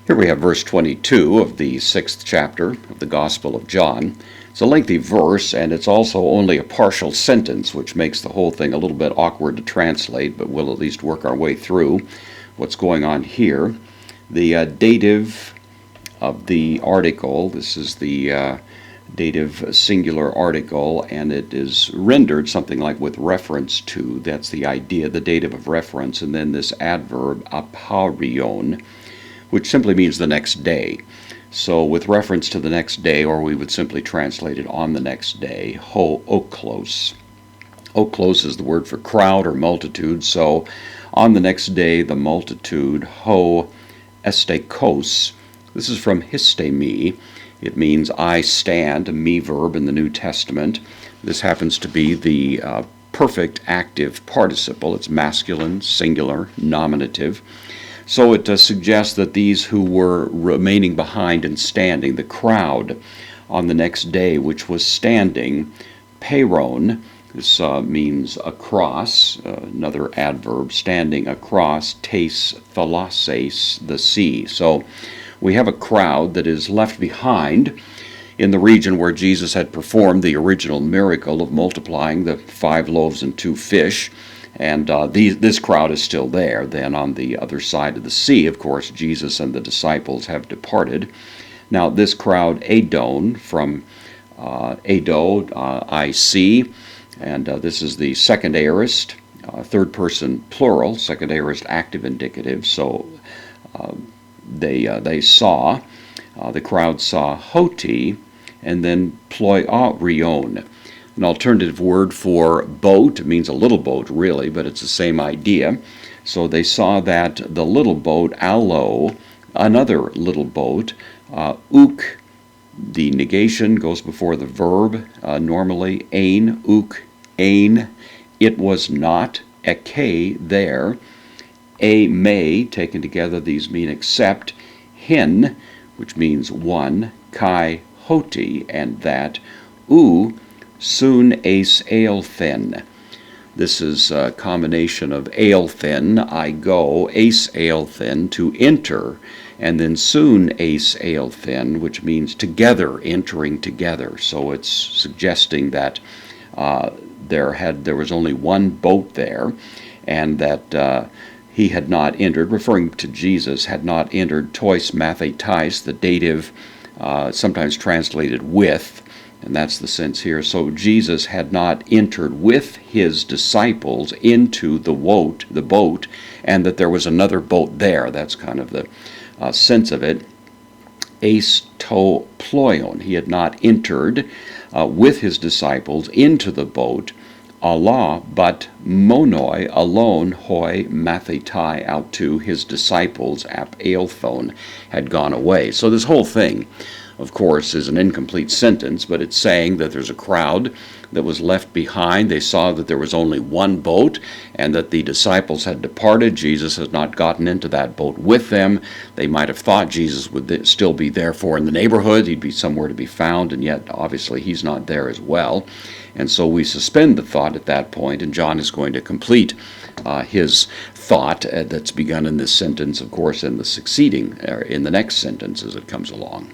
Here we have verse 22 of the 6th chapter of the Gospel of John. It's a lengthy verse, and it's also only a partial sentence, which makes the whole thing a little bit awkward to translate, but we'll at least work our way through what's going on here. The dative of the article, this is the dative singular article, and it is rendered something like with reference to. That's the idea, the dative of reference, and then this adverb aparion, which simply means the next day. So with reference to the next day, or we would simply translate it on the next day, ho oklos. Oklos is the word for crowd or multitude, so on the next day the multitude, ho estekos. This is from histemi. It means I stand, a me verb in the New Testament. This happens to be the perfect active participle. It's masculine, singular, nominative. So it suggests that these who were remaining behind and standing, the crowd on the next day, which was standing, peiron, this means across, another adverb, standing across, tes thalases, the sea. So we have a crowd that is left behind in the region where Jesus had performed the original miracle of multiplying the 5 loaves and 2 fish. And this crowd is still there. Then on the other side of the sea, of course, Jesus and the disciples have departed. Now this crowd, Adon, from Ado, I see, and this is the second aorist, third person plural, second aorist active indicative. So they saw, the crowd saw hoti, and then ploiarion. An alternative word for boat. It means a little boat, really, but it's the same idea. So they saw that the little boat, allo, another little boat, uk, the negation goes before the verb, normally, ein, uk, ein, it was not, eke, there, a may, taken together, these mean except, hin, which means one, kai, hoti, and that, u, soon ace aelthen. This is a combination of aelthen, I go, ace aelthen, to enter, and then soon ace aelthen, which means together, entering together. So it's suggesting that there was only one boat there, and that he had not entered, referring to Jesus, had not entered tois mathetais, the dative, sometimes translated with, and that's the sense here. So Jesus had not entered with his disciples into the boat, and that there was another boat there. That's kind of the sense of it. Eis to ploion. He had not entered with his disciples into the boat. Allah, but monoi, alone, hoi, mathetai, out to his disciples, ap aelthon, had gone away. So this whole thing, of course, is an incomplete sentence, but it's saying that there's a crowd that was left behind. They saw that there was only one boat and that the disciples had departed. Jesus has not gotten into that boat with them. They might have thought Jesus would still be therefore in the neighborhood. He'd be somewhere to be found, and yet obviously he's not there as well. And so we suspend the thought at that point, and John is going to complete his thought that's begun in this sentence, of course, in the succeeding, in the next sentence as it comes along.